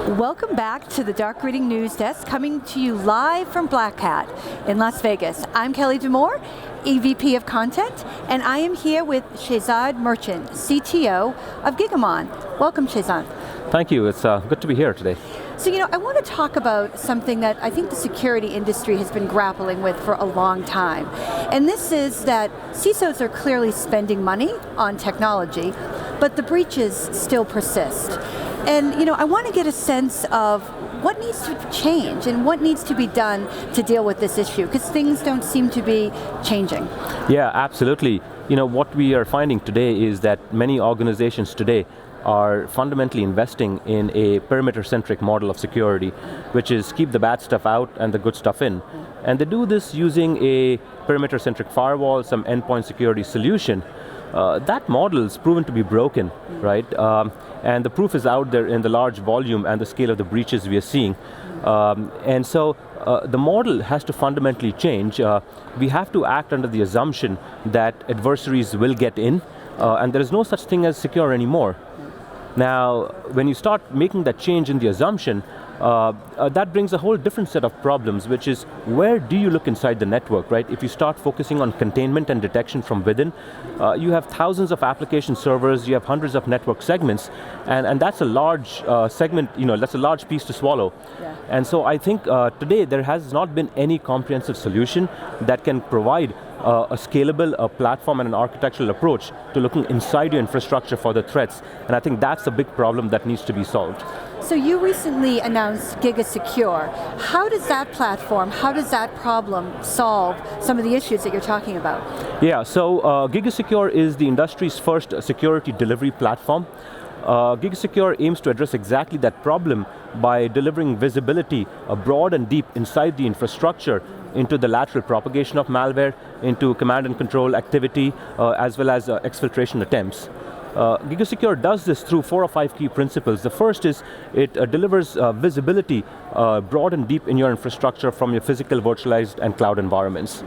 Welcome back to the DarkReading News Desk, coming to you live from Black Hat in Las Vegas. I'm Kelly DeMoore, EVP of Content, and I am here with Shehzad Merchant, CTO of Gigamon. Welcome, Shehzad. Thank you, it's good to be here today. So, I want to talk about something that I think the security industry has been grappling with for a long time. And this is that CISOs are clearly spending money on technology, but the breaches still persist. And I want to get a sense of what needs to change and what needs to be done to deal with this issue, because things don't seem to be changing. Yeah, absolutely. What we are finding today is that many organizations today are fundamentally investing in a perimeter-centric model of security, which is keep the bad stuff out and the good stuff in. And they do this using a perimeter-centric firewall, some endpoint security solution. That model is proven to be broken, right? And the proof is out there in the large volume and the scale of the breaches we are seeing. And so the model has to fundamentally change. We have to act under the assumption that adversaries will get in, and there is no such thing as secure anymore. Now, when you start making that change in the assumption, that brings a whole different set of problems, which is where do you look inside the network, right? If you start focusing on containment and detection from within, you have thousands of application servers, you have hundreds of network segments, and that's a large segment, that's a large piece to swallow. Yeah. And so I think today there has not been any comprehensive solution that can provide a scalable platform and an architectural approach to looking inside your infrastructure for the threats. And I think that's a big problem that needs to be solved. So you recently announced GigaSecure. How does that platform, how does that problem solve some of the issues that you're talking about? Yeah, so GigaSecure is the industry's first security delivery platform. GigaSecure aims to address exactly that problem by delivering visibility broad and deep inside the infrastructure into the lateral propagation of malware, into command and control activity, as well as exfiltration attempts. GigaSecure does this through 4 or 5 key principles. The first is it delivers visibility broad and deep in your infrastructure from your physical, virtualized, and cloud environments.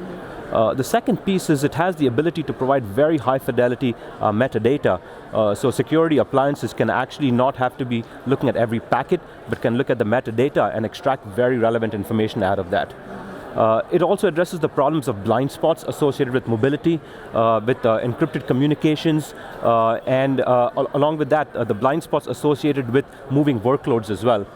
The second piece is it has the ability to provide very high fidelity metadata. So security appliances can actually not have to be looking at every packet, but can look at the metadata and extract very relevant information out of that. It also addresses the problems of blind spots associated with mobility, with encrypted communications, and along with that, the blind spots associated with moving workloads as well.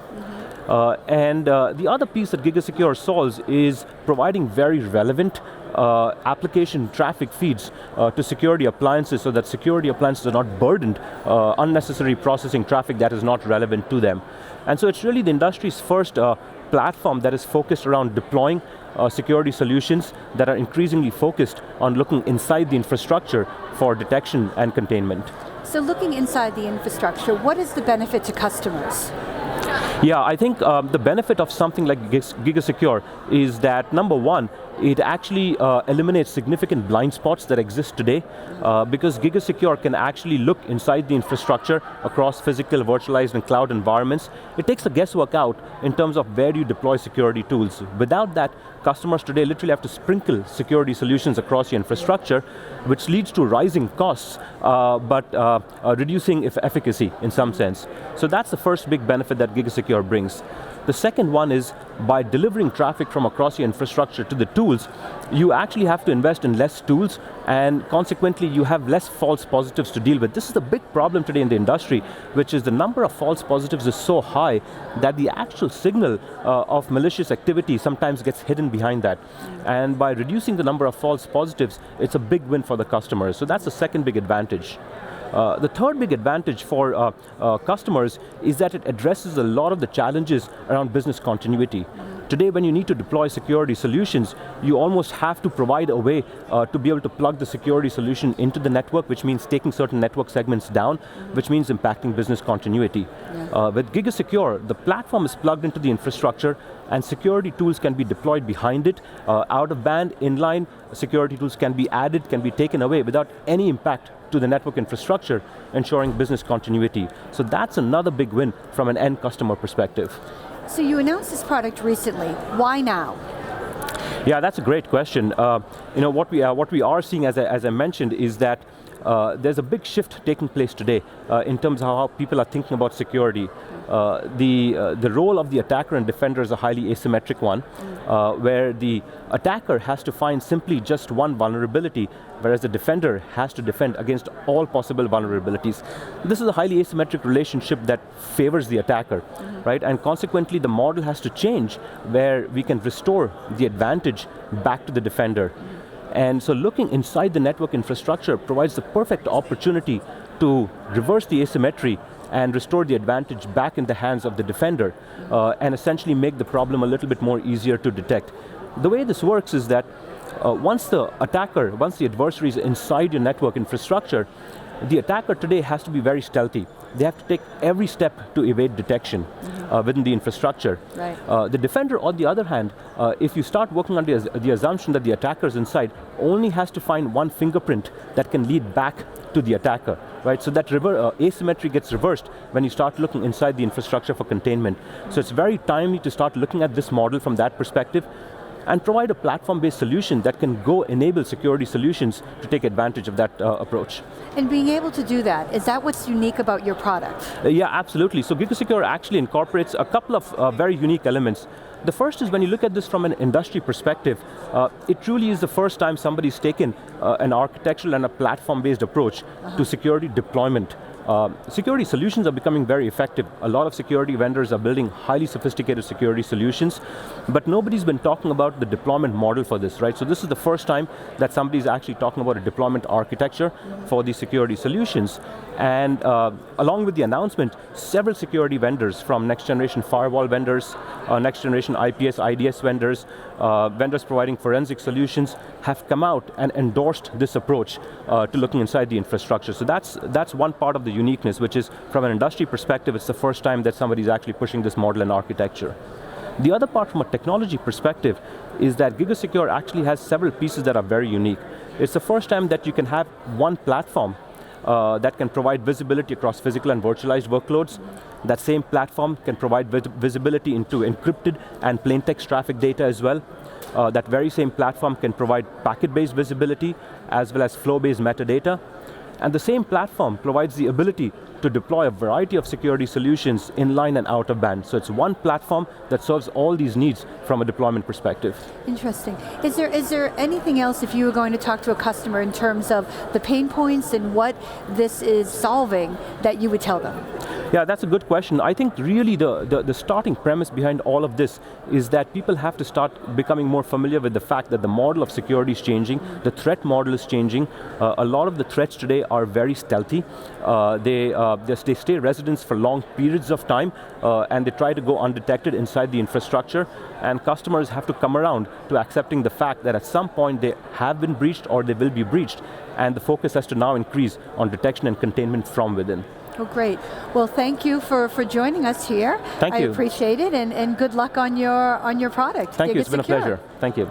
And the other piece that GigaSecure solves is providing very relevant application traffic feeds to security appliances so that security appliances are not burdened unnecessary processing traffic that is not relevant to them. And so it's really the industry's first platform that is focused around deploying security solutions that are increasingly focused on looking inside the infrastructure for detection and containment. So looking inside the infrastructure, what is the benefit to customers? Yeah, I think the benefit of something like GigaSecure is that, number one, it actually eliminates significant blind spots that exist today because GigaSecure can actually look inside the infrastructure across physical, virtualized, and cloud environments. It takes the guesswork out in terms of where you deploy security tools. Without that, customers today literally have to sprinkle security solutions across your infrastructure, which leads to rising costs, but reducing efficacy in some sense. So that's the first big benefit that GigaSecure brings. The second one is by delivering traffic from across your infrastructure to the tools, you actually have to invest in less tools, and consequently you have less false positives to deal with. This is the big problem today in the industry, which is the number of false positives is so high that the actual signal of malicious activity sometimes gets hidden behind that. And by reducing the number of false positives, it's a big win for the customers. So that's the second big advantage. The third big advantage for customers is that it addresses a lot of the challenges around business continuity. Today, when you need to deploy security solutions, you almost have to provide a way to be able to plug the security solution into the network, which means taking certain network segments down, which means impacting business continuity. Yeah. With GigaSecure, the platform is plugged into the infrastructure, and security tools can be deployed behind it, out of band, inline, security tools can be added, can be taken away without any impact to the network infrastructure, ensuring business continuity. So that's another big win from an end customer perspective. So you announced this product recently. Why now? Yeah, that's a great question. What we are seeing, as I mentioned, is that there's a big shift taking place today in terms of how people are thinking about security. The role of the attacker and defender is a highly asymmetric one, where the attacker has to find simply just one vulnerability, whereas the defender has to defend against all possible vulnerabilities. This is a highly asymmetric relationship that favors the attacker, right? And consequently, the model has to change where we can restore the advantage back to the defender. And so looking inside the network infrastructure provides the perfect opportunity to reverse the asymmetry and restore the advantage back in the hands of the defender, and essentially make the problem a little bit more easier to detect. The way this works is that once the adversary is inside your network infrastructure, the attacker today has to be very stealthy. They have to take every step to evade detection within the infrastructure. Right. The defender, on the other hand, if you start working on the assumption that the attacker is inside, only has to find one fingerprint that can lead back to the attacker, right? So that asymmetry gets reversed when you start looking inside the infrastructure for containment. So it's very timely to start looking at this model from that perspective and provide a platform-based solution that can go enable security solutions to take advantage of that approach. And being able to do that, is that what's unique about your product? Yeah, absolutely. So GigaSecure actually incorporates a couple of very unique elements. The first is when you look at this from an industry perspective, it truly is the first time somebody's taken an architectural and a platform-based approach to security deployment. Security solutions are becoming very effective. A lot of security vendors are building highly sophisticated security solutions, but nobody's been talking about the deployment model for this, right? So this is the first time that somebody's actually talking about a deployment architecture for these security solutions. And along with the announcement, several security vendors from next generation firewall vendors, next generation IPS, IDS vendors, vendors providing forensic solutions have come out and endorsed this approach to looking inside the infrastructure. So that's one part of the uniqueness, which is from an industry perspective, it's the first time that somebody's actually pushing this model and architecture. The other part from a technology perspective is that GigaSecure actually has several pieces that are very unique. It's the first time that you can have one platform that can provide visibility across physical and virtualized workloads. That same platform can provide visibility into encrypted and plain text traffic data as well. That very same platform can provide packet-based visibility as well as flow-based metadata. And the same platform provides the ability to deploy a variety of security solutions inline and out of band. So it's one platform that serves all these needs from a deployment perspective. Interesting. Is there anything else, if you were going to talk to a customer in terms of the pain points and what this is solving, that you would tell them? Yeah, that's a good question. I think really the starting premise behind all of this is that people have to start becoming more familiar with the fact that the model of security is changing, the threat model is changing. A lot of the threats today are very stealthy. They stay residents for long periods of time, and they try to go undetected inside the infrastructure, and customers have to come around to accepting the fact that at some point they have been breached or they will be breached, and the focus has to now increase on detection and containment from within. Oh, great. Well, thank you for joining us here. Thank you. I appreciate it, and good luck on your product. Thank you, it's been a pleasure. Thank you.